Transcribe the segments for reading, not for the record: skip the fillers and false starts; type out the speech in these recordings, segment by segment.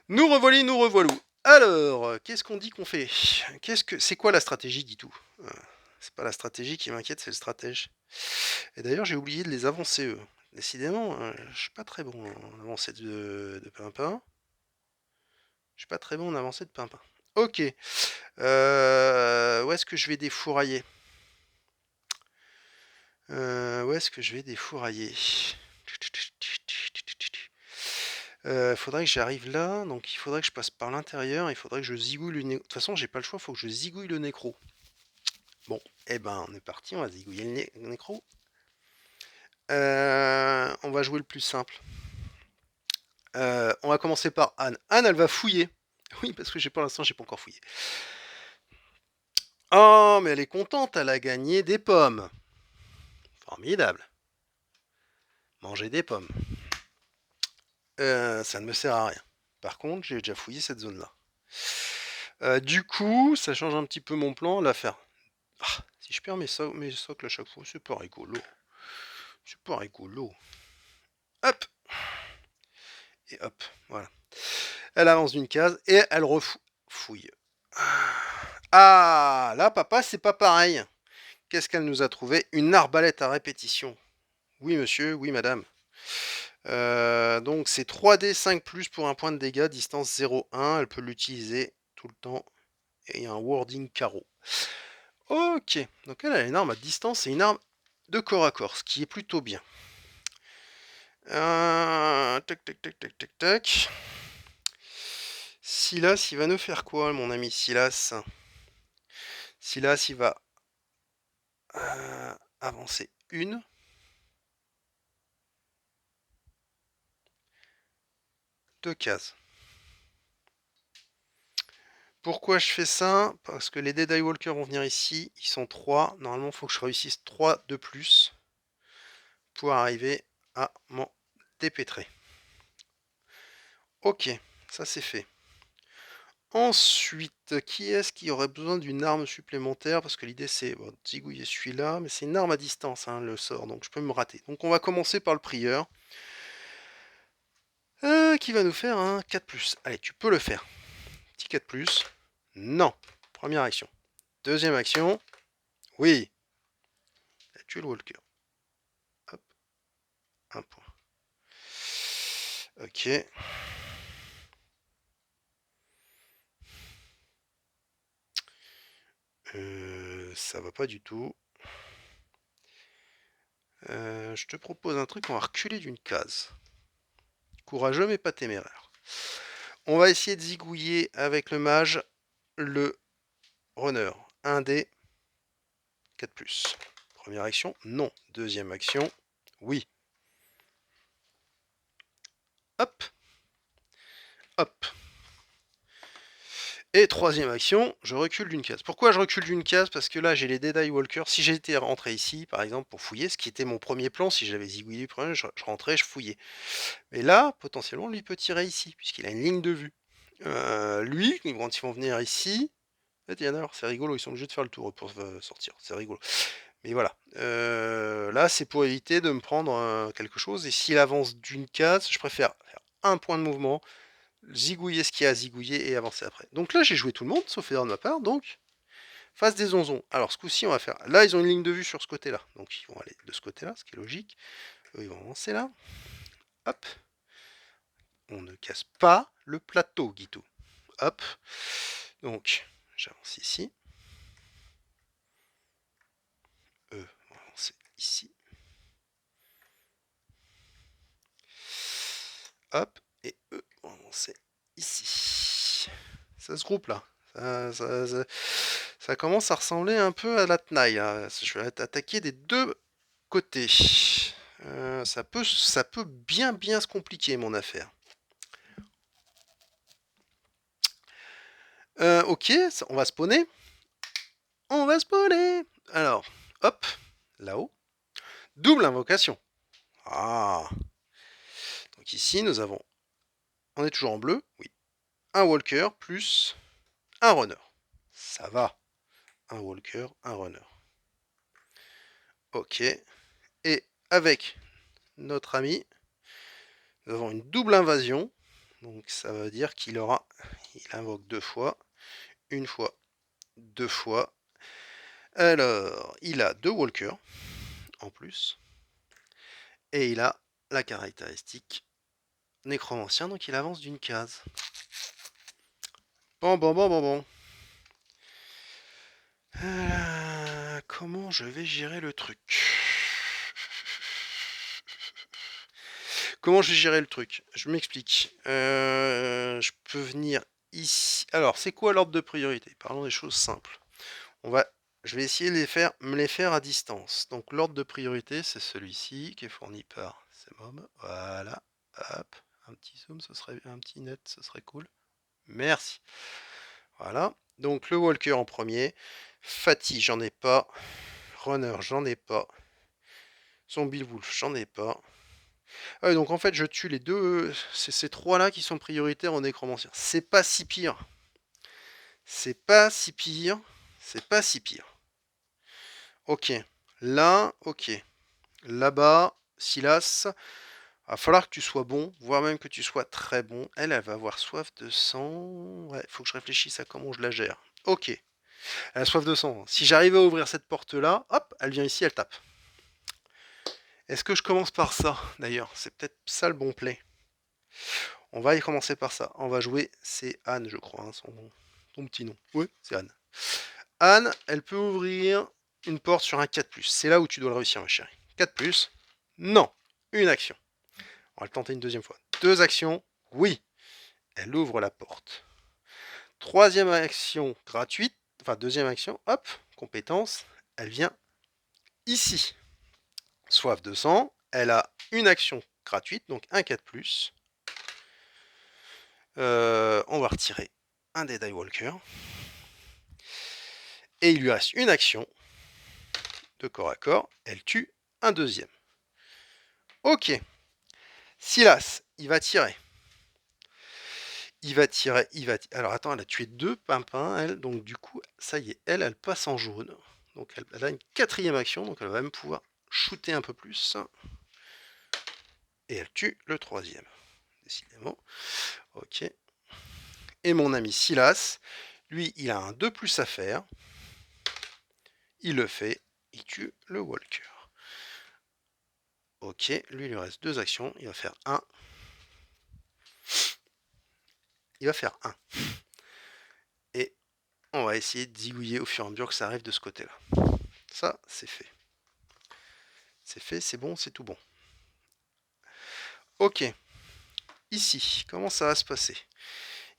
Nous revoilà, nous revoilou. Alors, qu'est-ce qu'on dit qu'on fait? C'est quoi la stratégie, dis tout? C'est pas la stratégie qui m'inquiète, c'est le stratège. Et d'ailleurs, j'ai oublié de les avancer, eux. Décidément, je suis pas très bon en avancée de pimpin. Je suis pas très bon en avancée de pimpin. OK. Où est-ce que je vais défourailler? Où est-ce que je vais défourailler? Faudrait que j'arrive là, donc il faudrait que je passe par l'intérieur, il faudrait que je zigouille le nécro. De toute façon, j'ai pas le choix, faut que je zigouille le nécro. Bon, eh ben, on est parti, on va zigouiller le nécro. On va jouer le plus simple. On va commencer par Anne. Anne, elle va fouiller. Oui, parce que pour l'instant, j'ai pas encore fouillé. Oh, mais elle est contente, elle a gagné des pommes. Formidable. Manger des pommes. Ça ne me sert à rien. Par contre, j'ai déjà fouillé cette zone-là. Du coup, ça change un petit peu mon plan. La faire. Ah, si je perds mes socles à chaque fois, c'est pas rigolo. C'est pas rigolo. Hop. Et hop, voilà. Elle avance d'une case et elle refouille. Ah, là, papa, c'est pas pareil. Qu'est-ce qu'elle nous a trouvé? Une arbalète à répétition. Oui, monsieur, oui, madame. Donc, c'est 3D 5 plus pour un point de dégâts, distance 0,1. Elle peut l'utiliser tout le temps. Et il y a un wording carreau. Ok, donc elle a une arme à distance et une arme de corps à corps, ce qui est plutôt bien. Tac, tac, tac, tac, tac, tac. Silas, il va nous faire quoi, mon ami Silas? Silas, il va avancer une. Deux cases. Pourquoi je fais ça? Parce que les Dead Eye Walkers vont venir ici. Ils sont 3. Normalement, il faut que je réussisse 3 de plus pour arriver à m'en dépêtrer. Ok, ça c'est fait. Ensuite, qui est-ce qui aurait besoin d'une arme supplémentaire? Parce que l'idée c'est bon, de zigouiller celui-là, mais c'est une arme à distance, hein, le sort, donc je peux me rater. Donc on va commencer par le prieur. Qui va nous faire un 4+. Allez, tu peux le faire. Petit 4+. Non. Première action. Deuxième action. Oui. Il a tué le walker. Hop. Un point. Ok. Ça va pas du tout. Je te propose un truc, on va reculer d'une case. Courageux mais pas téméraire. On va essayer de zigouiller avec le mage le runner. 1D 4+. Première action, non. Deuxième action, oui. Hop. Hop. Et troisième action, je recule d'une case. Pourquoi je recule d'une case? Parce que là, j'ai les Dead Eye Walkers. Si j'étais rentré ici, par exemple, pour fouiller, ce qui était mon premier plan, si j'avais zigouillé le premier, je rentrais, je fouillais. Mais là, potentiellement, lui peut tirer ici, puisqu'il a une ligne de vue. Lui, quand ils vont venir ici, d'ailleurs, c'est rigolo, ils sont obligés de faire le tour pour sortir. C'est rigolo. Mais voilà. Là, c'est pour éviter de me prendre quelque chose. Et s'il avance d'une case, je préfère faire un point de mouvement, zigouiller ce qu'il y a à zigouiller et avancer après. Donc là, j'ai joué tout le monde, sauf erreur de ma part. Donc, face des onzons. Alors, ce coup-ci, on va faire. Là, ils ont une ligne de vue sur ce côté-là. Donc, ils vont aller de ce côté-là, ce qui est logique. Eux, ils vont avancer là. Hop. On ne casse pas le plateau, Guitou. Hop. Donc, j'avance ici. Eux vont avancer ici. Hop. Et eux vont avancer ici. Ça se groupe là. Ça commence à ressembler un peu à la tenaille. Je vais attaquer des deux côtés. Ça peut bien se compliquer mon affaire. Ok, on va spawner. On va spawner. Alors, hop, là-haut. Double invocation. Ah. Donc ici, nous avons... On est toujours en bleu, oui. Un walker plus un runner. Ça va. Un walker, un runner. Ok. Et avec notre ami, nous avons une double invasion. Donc ça veut dire qu'il aura, il invoque 2 fois, 1 fois, 2 fois. Alors, il a 2 walkers en plus. Et il a la caractéristique nécromancien, donc il avance d'une case. Bon. Comment je vais gérer le truc? Comment je vais gérer le truc? Je m'explique. Je peux venir ici. Alors, c'est quoi l'ordre de priorité? Parlons des choses simples. Je vais essayer de me les faire à distance. Donc, l'ordre de priorité, c'est celui-ci qui est fourni par ces mobs. Voilà. Hop. Un petit zoom, ce serait un petit net, ce serait cool. Merci. Voilà. Donc, le walker en premier. Fatih, j'en ai pas. Runner, j'en ai pas. Zombie Wolf, j'en ai pas. Ah ouais, donc en fait, je tue les deux. C'est ces trois-là qui sont prioritaires en nécromancien. C'est pas si pire. C'est pas si pire. C'est pas si pire. Ok. Là, ok. Là-bas, Silas, va falloir que tu sois bon, voire même que tu sois très bon. Elle va avoir soif de sang. Ouais, faut que je réfléchisse à comment je la gère. Ok. Elle a soif de sang. Si j'arrive à ouvrir cette porte-là, hop, elle vient ici, elle tape. Est-ce que je commence par ça, d'ailleurs? C'est peut-être ça le bon play. On va y commencer par ça. On va jouer, c'est Anne, je crois, hein, son petit nom. Oui, c'est Anne. Anne, elle peut ouvrir une porte sur un 4+. C'est là où tu dois le réussir, ma chérie. 4+. Non. Une action. On va le tenter une deuxième fois. 2 actions. Oui. Elle ouvre la porte. Troisième action gratuite. Enfin, deuxième action. Hop. Compétence. Elle vient ici. Soif de sang. Elle a une action gratuite, donc un 4+. On va retirer un des Die Walker. Et il lui reste une action de corps à corps. Elle tue un deuxième. Ok. Silas, il va tirer. Alors attends, elle a tué 2 pimpins, elle. Donc du coup, ça y est, elle passe en jaune. Donc elle a une 4e action. Donc elle va même pouvoir shooter un peu plus. Et elle tue le 3e. Décidément. Ok. Et mon ami Silas, lui, il a un 2+ à faire. Il le fait. Il tue le Walker. Ok. Lui, il lui reste 2 actions. Il va faire 1. Il va faire 1. Et on va essayer de zigouiller au fur et à mesure que ça arrive de ce côté-là. Ça, c'est fait. C'est fait, c'est bon, c'est tout bon. Ok. Ici, comment ça va se passer?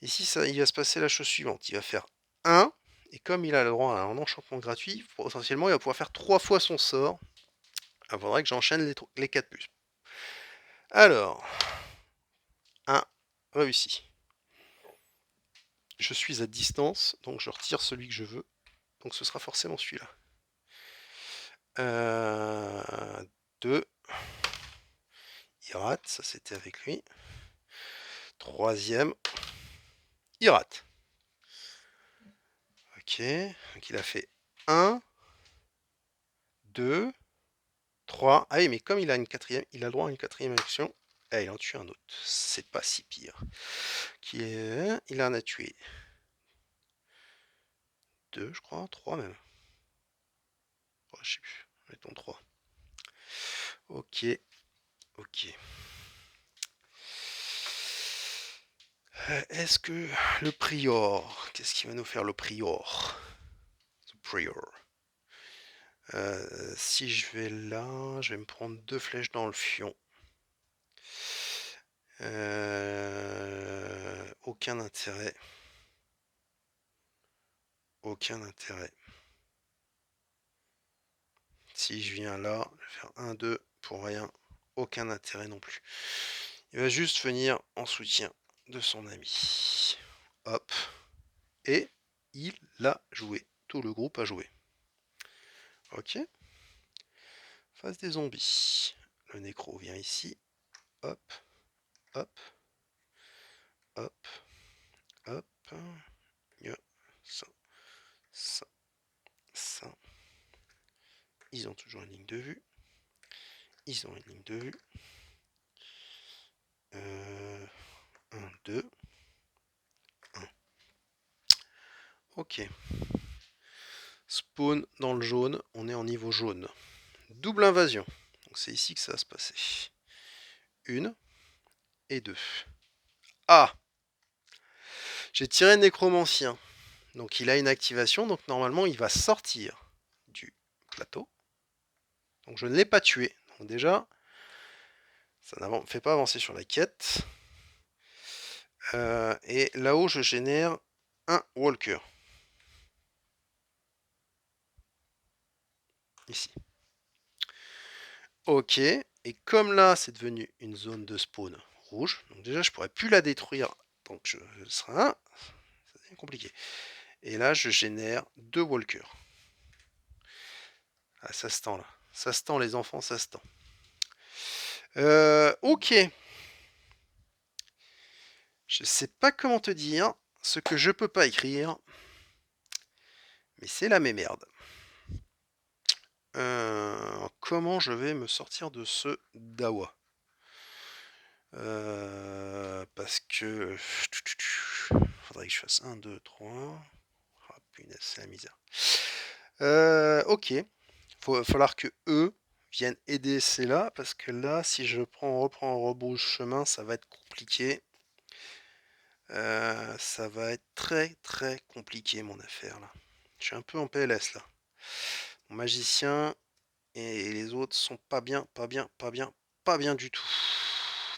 Ici, il va se passer la chose suivante. Il va faire 1. Et comme il a le droit à un enchantement gratuit, potentiellement, il va pouvoir faire 3 fois son sort. Il faudrait que j'enchaîne les 4+. Alors, 1 réussi. Je suis à distance, donc je retire celui que je veux. Donc ce sera forcément celui-là. 2. Il rate, ça c'était avec lui. 3e. Il rate. Ok, donc il a fait 1, 2, 3. Ah oui, mais comme il a une 4e, il a le droit à une 4e action. Eh, il en tue un autre. C'est pas si pire. Il en a tué 2, je crois. 3 même. Oh, je sais plus. Mettons 3. Ok. Ok. Est-ce que le prior... Qu'est-ce qu'il va nous faire le prior? The prior. Si je vais là, je vais me prendre 2 flèches dans le fion. Aucun intérêt. Aucun intérêt. Si je viens là, je vais faire 1, 2 pour rien. Aucun intérêt non plus. Il va juste venir en soutien de son ami. Hop. Et il l'a joué. Tout le groupe a joué. Ok. Face des zombies. Le nécro vient ici. Hop. Hop. Hop. Hop. Ça. Ça. Ça. Ils ont toujours une ligne de vue. Ils ont une ligne de vue. 1, 2. Ok. Spawn dans le jaune, on est en niveau jaune. Double invasion. Donc c'est ici que ça va se passer. 1 et 2. Ah! J'ai tiré Nécromancien. Donc il a une activation, donc normalement il va sortir du plateau. Donc je ne l'ai pas tué. Donc déjà, ça ne fait pas avancer sur la quête. Et là-haut, je génère un Walker. Ici. Ok. Et comme là, c'est devenu une zone de spawn rouge, donc déjà, je pourrais plus la détruire. Donc je serai un. C'est compliqué. Et là, je génère 2 Walkers. Ah, ça se tend là. Ça se tend, les enfants, ça se tend. Ok. Je sais pas comment te dire ce que je peux pas écrire. Mais c'est la mémerde. Comment je vais me sortir de ce dawa? Parce que... Faudrait que je fasse 1, 2, 3. Ah punaise, c'est la misère. Ok. Va falloir que eux viennent aider ceux-là. Parce que là, si je reprends un rebrousse chemin, ça va être compliqué. Ça va être très très compliqué mon affaire là. Je suis un peu en PLS là. Mon magicien et les autres sont pas bien, pas bien, pas bien, pas bien du tout.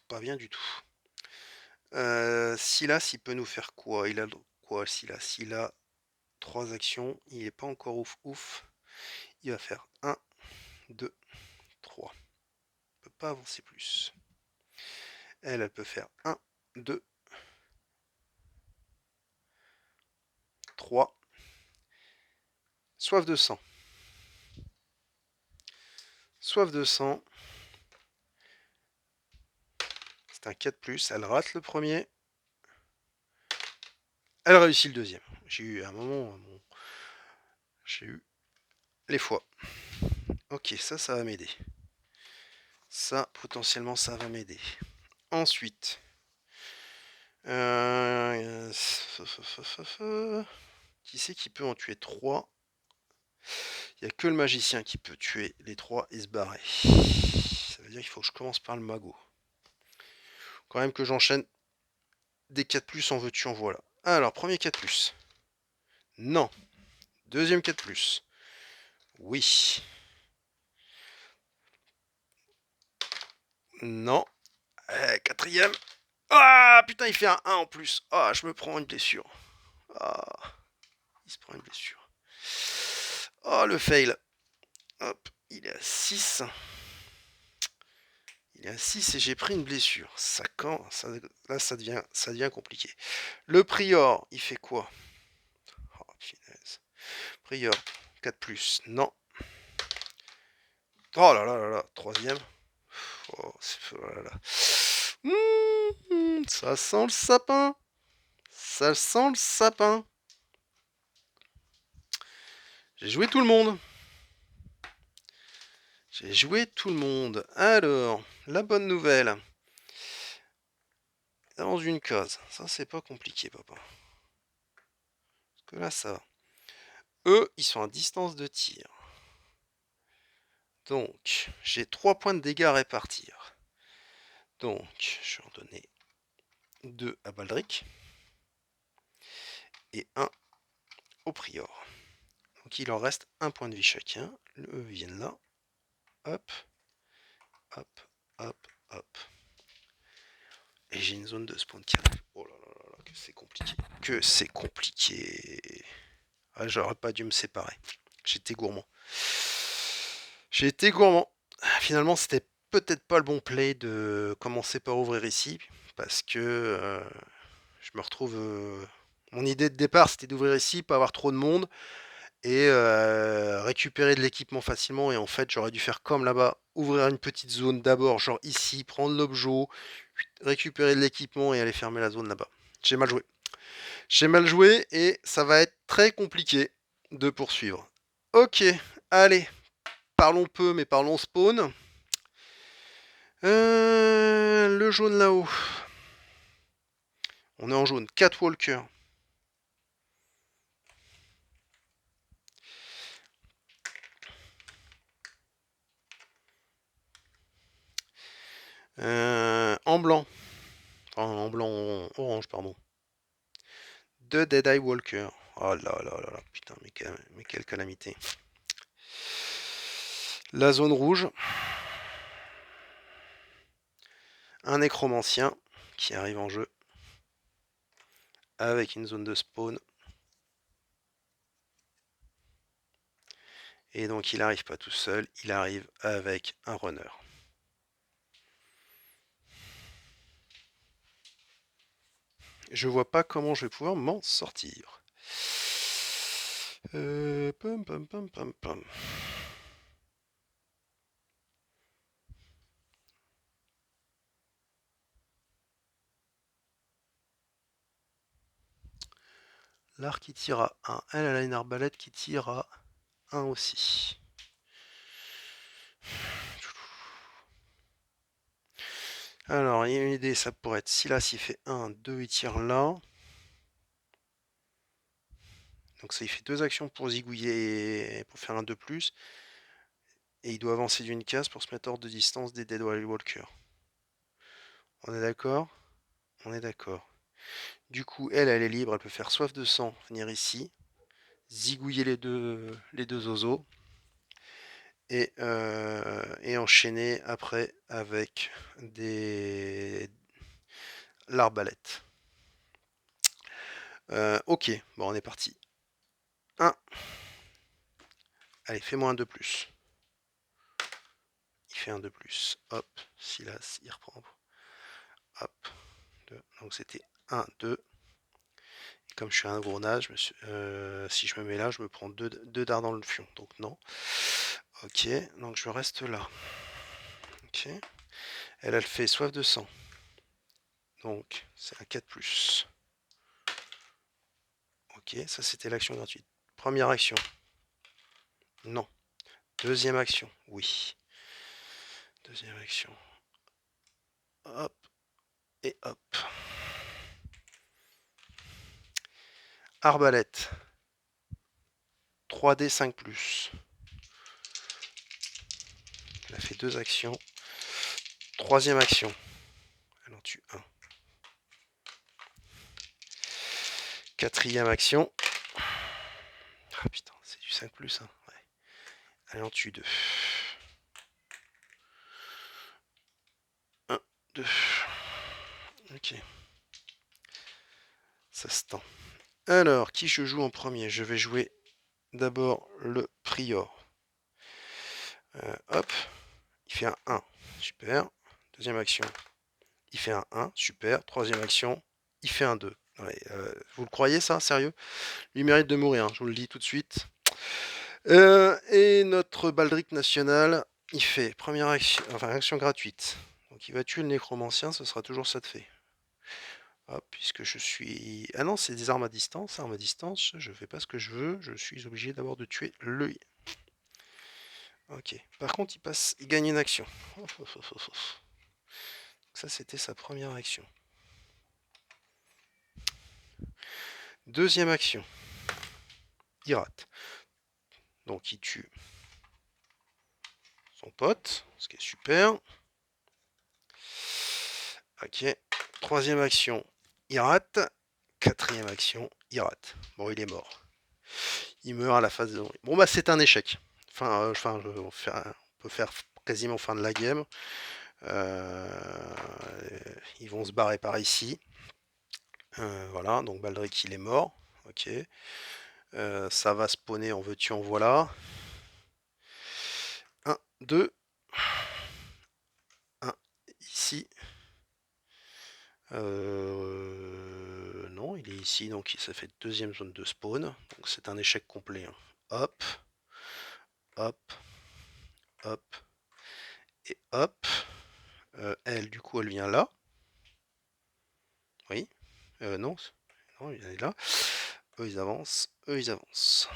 Pas bien du tout. Silas, il peut nous faire quoi? Il a quoi, Silas? S'il a 3 actions, il est pas encore ouf ouf. Il va faire 1, 2, 3. Il peut pas avancer plus. Elle peut faire 1, 2, 3. Soif de sang. Soif de sang. C'est un 4+, elle rate le premier. Elle réussit le deuxième. J'ai eu un moment... J'ai eu les fois. Ok, ça va m'aider. Ça, potentiellement, ça va m'aider. Ensuite... Qui c'est qui peut en tuer 3? Il n'y a que le magicien qui peut tuer les 3 et se barrer. Ça veut dire qu'il faut que je commence par le magot. Quand même que j'enchaîne des 4+, en veux-tu, en voilà. Alors, premier 4+. Non. Deuxième 4+. Oui. Non. Quatrième. Ah putain, il fait un 1 en plus. Ah, je me prends une blessure. Ah, il se prend une blessure. Oh, le fail. Hop, il est à 6. Il est à 6 et j'ai pris une blessure. Là, ça devient compliqué. Le prior, il fait quoi? Oh, finesse. Prior, 4+. Non. Oh là là là là. Troisième. Oh, là là. Ça sent le sapin. Ça sent le sapin. J'ai joué tout le monde. J'ai joué tout le monde. Alors, la bonne nouvelle. Dans une case. Ça, c'est pas compliqué, papa. Parce que là, ça va. Eux, ils sont à distance de tir. Donc, j'ai 3 points de dégâts à répartir. Donc, je vais en donner 2 à Baldric. Et 1 au Prior. Donc, il en reste 1 point de vie chacun. Eux viennent là. Hop. Hop. Hop. Hop. Et j'ai une zone de spawn qui arrive. Oh là là là là, que c'est compliqué. Que c'est compliqué. Ah, j'aurais pas dû me séparer. J'étais gourmand. J'ai été gourmand. Finalement, c'était peut-être pas le bon play de commencer par ouvrir ici. Parce que je me retrouve... mon idée de départ, c'était d'ouvrir ici, pas avoir trop de monde. Et récupérer de l'équipement facilement. Et en fait, j'aurais dû faire comme là-bas. Ouvrir une petite zone d'abord, genre ici, prendre l'objet, récupérer de l'équipement et aller fermer la zone là-bas. J'ai mal joué. J'ai mal joué et ça va être très compliqué de poursuivre. Ok, allez, parlons peu mais parlons spawn. Le jaune là-haut. On est en jaune, 4 walkers. En blanc. Enfin, en blanc, orange, pardon. 2 Deadeye Walker. Oh là là là là, putain, mais quelle calamité. La zone rouge. Un nécromancien qui arrive en jeu. Avec une zone de spawn. Et donc il n'arrive pas tout seul, il arrive avec un runner. Je vois pas comment je vais pouvoir m'en sortir. Pam, pam, pam, pam, pam. L'arc qui tire à 1. Elle a une arbalète qui tire à 1 aussi. Alors, il y a une idée, ça pourrait être si là, s'il fait 1, 2, il tire là. Donc ça, il fait 2 actions pour zigouiller, pour faire un 2+. Et il doit avancer d'une case pour se mettre hors de distance des Dead Walker. On est d'accord? On est d'accord. Du coup, elle est libre, elle peut faire soif de sang, venir ici, zigouiller les deux oiseaux, et enchaîner après avec l'arbalète. Ok, bon, on est parti. 1. Allez, fais-moi un 2+. Il fait un 2+. Hop, Silas, il reprend. Hop, 2. Donc c'était 1, 2. Et comme je suis un gros nage, si je me mets là, je me prends 2 dards dans le fion. Donc non. Ok, donc je reste là. Ok. Elle fait soif de sang. Donc c'est un 4+. Ok, ça c'était l'action gratuite. Première action. Non. Deuxième action. Oui. Deuxième action. Hop. Et hop. Arbalète. 3D 5+. Elle a fait 2 actions. Troisième action. Elle en tue 1. Quatrième action. Ah putain, c'est du 5+. Hein. Ouais. Elle en tue 2. 1, 2. Ok. Ça se tend. Alors, qui je joue en premier? Je vais jouer d'abord le Prior. Hop. Il fait un 1. Super. Deuxième action. Il fait un 1. Super. Troisième action. Il fait un 2. Ouais, vous le croyez ça? Sérieux? Il mérite de mourir, hein, je vous le dis tout de suite. Et notre Baldric national, il fait première action, enfin action gratuite. Donc il va tuer le nécromancien, ce sera toujours ça de fait. Hop, puisque je suis... Ah non, c'est des armes à distance. Armes à distance, je fais pas ce que je veux. Je suis obligé d'abord de tuer le... Ok. Par contre, il gagne une action. Ça, c'était sa première action. Deuxième action. Il rate. Donc il tue son pote, ce qui est super. Ok. Troisième action, il rate. Quatrième action, il rate. Bon, il est mort. Il meurt à la phase de... Bon, bah c'est un échec. On peut faire quasiment fin de la game. Ils vont se barrer par ici. Voilà, donc Baldric, il est mort. Ok. Ça va spawner en veux-tu, en voilà. 1, 2. 1 ici. Non, il est ici, donc ça fait deuxième zone de spawn. Donc c'est un échec complet. Hein. Hop, hop, hop, et hop. Elle, du coup, elle vient là. Oui. Non, non, il est là. Eux, ils avancent. Eux, ils avancent.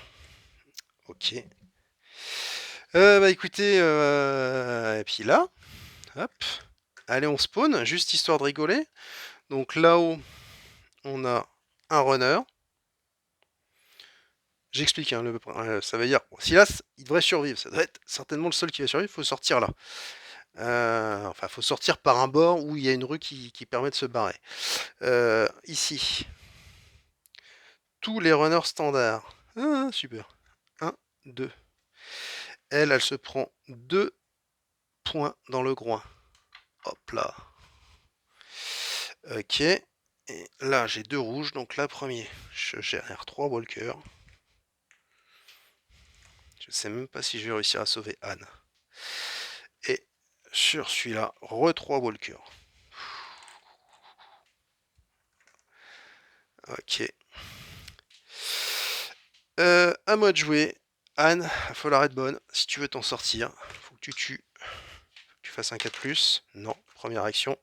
Ok. Bah écoutez, et puis là, hop. Allez, on spawn, juste histoire de rigoler. Donc là-haut, on a un runner. J'explique, hein, ça veut dire, bon, Silas, il devrait survivre, ça doit être certainement le seul qui va survivre, il faut sortir là. Enfin, faut sortir par un bord où il y a une rue qui permet de se barrer. Ici, tous les runners standards. Ah, super. 1, 2. Elle se prend 2 points dans le groin. Hop là. Ok. Et là, j'ai 2 rouges. Donc là, premier, je génère 3 walkers. Je sais même pas si je vais réussir à sauver Anne. Et sur celui-là, 3 walkers. Ok. À moi de jouer. Anne, il va falloir être bonne. Si tu veux t'en sortir, faut que tu tues. Faut que tu fasses un 4+. Non. Première action.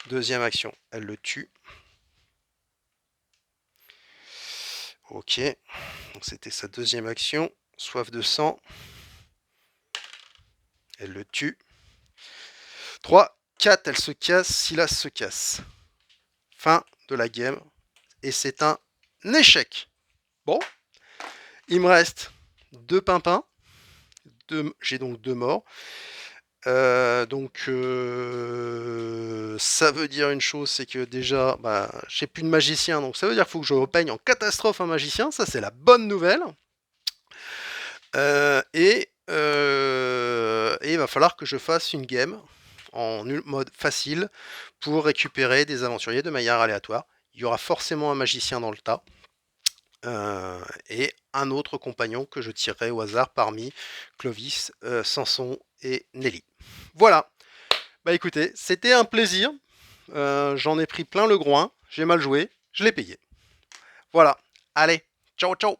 Deuxième action, elle le tue. Ok. Donc c'était sa deuxième action. Soif de sang. Elle le tue. 3, 4, elle se casse. Silas se casse. Fin de la game. Et c'est un échec. Bon. Il me reste 2 pimpins. J'ai donc 2 morts. Ça veut dire une chose, c'est que déjà, j'ai plus de magicien, donc ça veut dire qu'il faut que je repeigne en catastrophe un magicien, ça c'est la bonne nouvelle. Et il va falloir que je fasse une game en mode facile pour récupérer des aventuriers de manière aléatoire. Il y aura forcément un magicien dans le tas. Et un autre compagnon que je tirerai au hasard parmi Clovis, Samson et Nelly. Voilà. Bah écoutez, c'était un plaisir. J'en ai pris plein le groin. J'ai mal joué. Je l'ai payé. Voilà. Allez. Ciao, ciao.